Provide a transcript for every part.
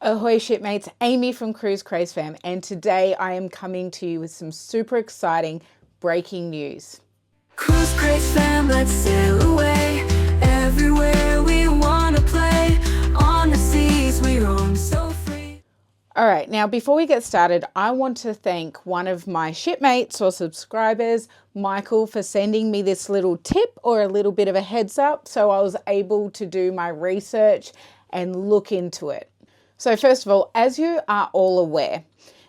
Ahoy shipmates, Amy from Cruise Craze Fam, and today I am coming to you with some super exciting breaking news. Cruise Craze Fam, let's sail away, everywhere we wanna play, on the seas we roam so free. Alright, now before we get started, I want to thank one of my shipmates or subscribers, Michael, for sending me this little tip or a little bit of a heads up so I was able to do my research and look into it. So first of all, as you are all aware,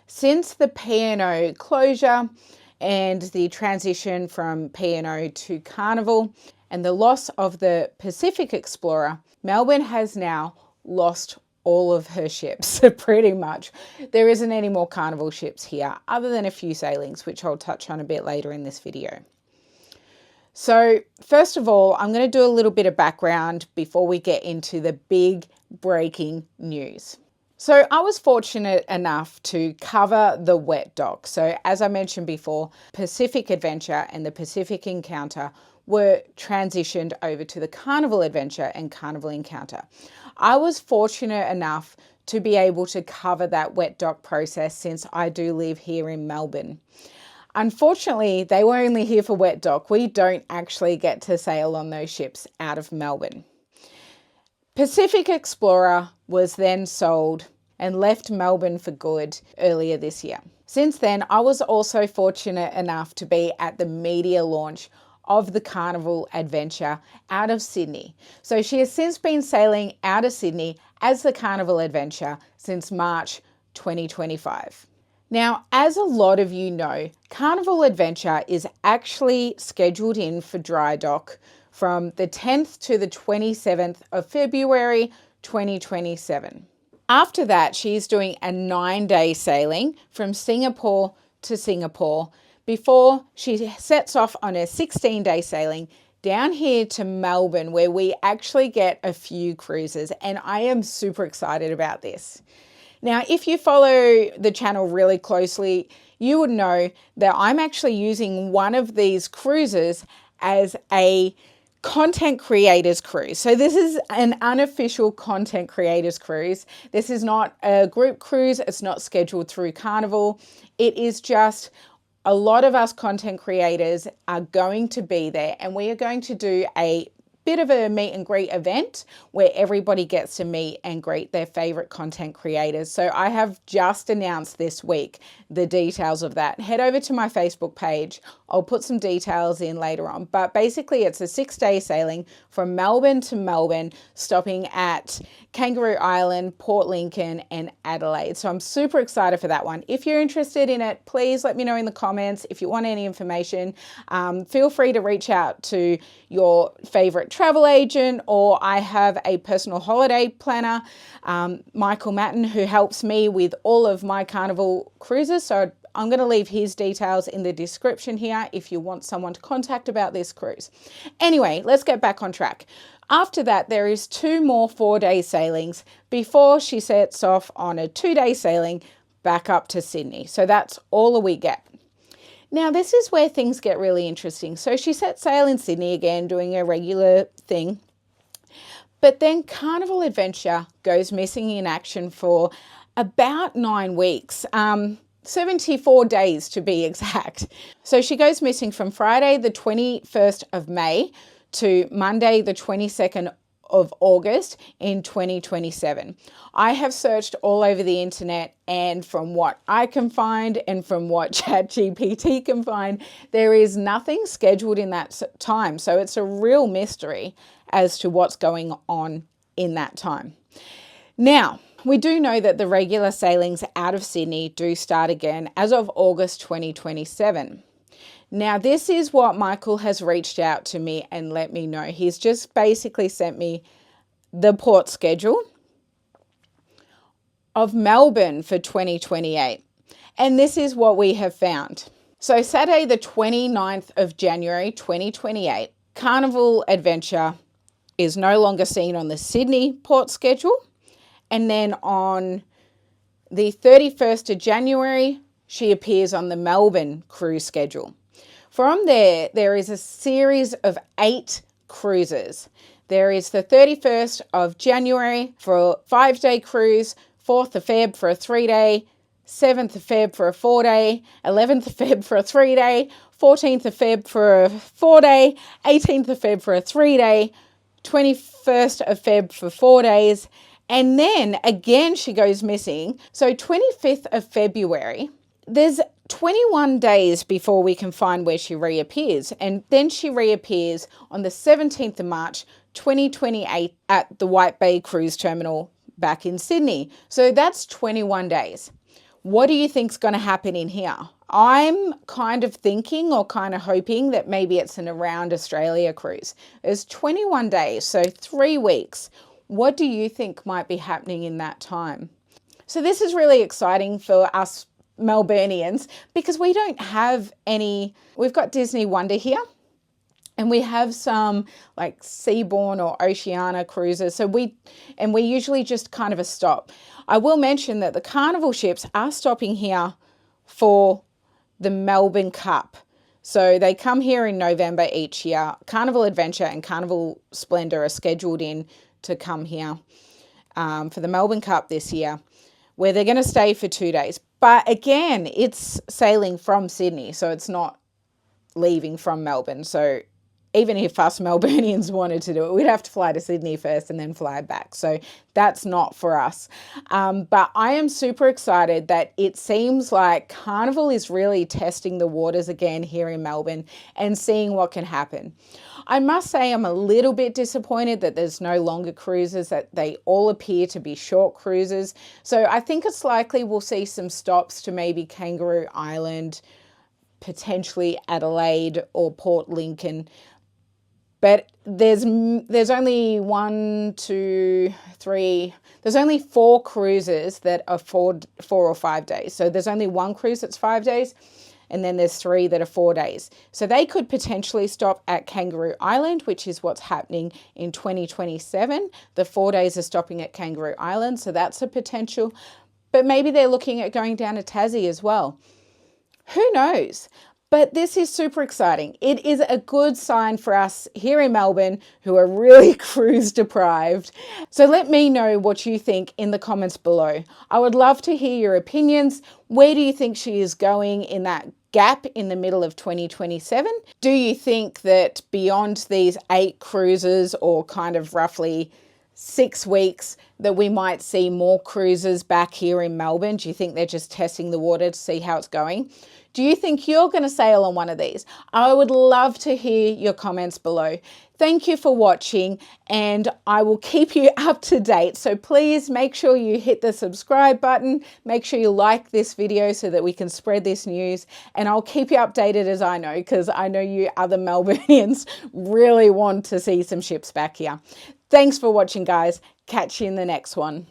since the P&O closure and the transition from P&O to Carnival and the loss of the Pacific Explorer, Melbourne has now lost all of her ships, pretty much. There isn't any more Carnival ships here other than a few sailings, which I'll touch on a bit later in this video. So first of all, I'm going to do a little bit of background before we get into the big breaking news. So I was fortunate enough to cover the wet dock. So as I mentioned before, Pacific Adventure and the Pacific Encounter were transitioned over to the Carnival Adventure and Carnival Encounter. I was fortunate enough to be able to cover that wet dock process since I do live here in Melbourne. Unfortunately, they were only here for wet dock. We don't actually get to sail on those ships out of Melbourne. Pacific Explorer was then sold and left Melbourne for good earlier this year. Since then, I was also fortunate enough to be at the media launch of the Carnival Adventure out of Sydney. So she has since been sailing out of Sydney as the Carnival Adventure since March 2025. Now, as a lot of you know, Carnival Adventure is actually scheduled in for dry dock from the 10th to the 27th of February 2027. After that, she's doing a 9-day sailing from Singapore to Singapore before she sets off on a 16-day sailing down here to Melbourne, where we actually get a few cruises, and I am super excited about this. Now, if you follow the channel really closely, you would know that I'm actually using one of these cruises as a content creators cruise. So this is an unofficial content creators cruise. This is not a group cruise. It's not scheduled through Carnival. It is just a lot of us content creators are going to be there, and we are going to do a bit of a meet and greet event where everybody gets to meet and greet their favorite content creators. So I have just announced this week the details of that. Head over to my Facebook page. I'll put some details in later on. But basically it's a 6-day sailing from Melbourne to Melbourne, stopping at Kangaroo Island, Port Lincoln and Adelaide. So I'm super excited for that one. If you're interested in it, please let me know in the comments. If you want any information, feel free to reach out to your favorite travel agent, or I have a personal holiday planner, Michael Matten, who helps me with all of my Carnival cruises. So I'm going to leave his details in the description here if you want someone to contact about this cruise. Anyway, let's get back on track. After that, there is 2 more 4-day sailings before she sets off on a 2-day sailing back up to Sydney. So that's all we get. Now, this is where things get really interesting. So she sets sail in Sydney again, doing a regular thing. But then Carnival Adventure goes missing in action for about 9 weeks. 74 days to be exact. So she goes missing from Friday the 21st of May to Monday the 22nd of August in 2027. I have searched all over the internet, and from what I can find and from what ChatGPT can find, there is nothing scheduled in that time. So it's a real mystery as to what's going on in that time. Now, we do know that the regular sailings out of Sydney do start again as of August 2027. Now, this is what Michael has reached out to me and let me know. He's just basically sent me the port schedule of Melbourne for 2028. And this is what we have found. So Saturday, the 29th of January, 2028, Carnival Adventure is no longer seen on the Sydney port schedule. And then on the 31st of January, she appears on the Melbourne cruise schedule. From there, there is a series of 8 cruises. There is the 31st of January for a 5-day cruise 4th of Feb for a 3-day, 7th of Feb for a 4-day, 11th of Feb for a 3-day, 14th of Feb for a 4-day, 18th of Feb for a 3-day, 21st of Feb for 4 days, and then again she goes missing. So 25th of February, there's 21 days before we can find where she reappears, and then she reappears on the 17th of March 2028 at the White Bay Cruise Terminal back in Sydney. So that's 21 days. What do you think's going to happen in here? I'm kind of thinking or kind of hoping that maybe it's an around Australia cruise. It's 21 days, so 3 weeks. What do you think might be happening in that time? So this is really exciting for us Melburnians because we don't have any, we've got Disney Wonder here and we have some like Seabourn or Oceania cruises. So we usually just kind of a stop. I will mention that the Carnival ships are stopping here for the Melbourne Cup. So they come here in November each year. Carnival Adventure and Carnival Splendor are scheduled in to come here for the Melbourne Cup this year, where they're going to stay for 2 days. But again, it's sailing from Sydney, so it's not leaving from Melbourne. So even if us Melburnians wanted to do it, we'd have to fly to Sydney first and then fly back. So that's not for us. But I am super excited that it seems like Carnival is really testing the waters again here in Melbourne and seeing what can happen. I must say I'm a little bit disappointed that there's no longer cruises, that they all appear to be short cruises. So I think it's likely we'll see some stops to maybe Kangaroo Island, potentially Adelaide or Port Lincoln. But there's only 1, 2, 3, there's only 4 cruises that are 4 or 5 days. So there's only 1 cruise that's 5 days, and then there's 3 that are 4 days. So they could potentially stop at Kangaroo Island, which is what's happening in 2027. The 4 days are stopping at Kangaroo Island, so that's a potential. But maybe they're looking at going down to Tassie as well. Who knows? But this is super exciting. It is a good sign for us here in Melbourne who are really cruise deprived. So let me know what you think in the comments below. I would love to hear your opinions. Where do you think she is going in that gap in the middle of 2027? Do you think that beyond these 8 cruises or kind of roughly 6 weeks that we might see more cruises back here in Melbourne? Do you think they're just testing the water to see how it's going? Do you think you're going to sail on one of these? I would love to hear your comments below. Thank you for watching, and I will keep you up to date. So please make sure you hit the subscribe button. Make sure you like this video so that we can spread this news, and I'll keep you updated as I know, because I know you other Melburnians really want to see some ships back here. Thanks for watching, guys. Catch you in the next one.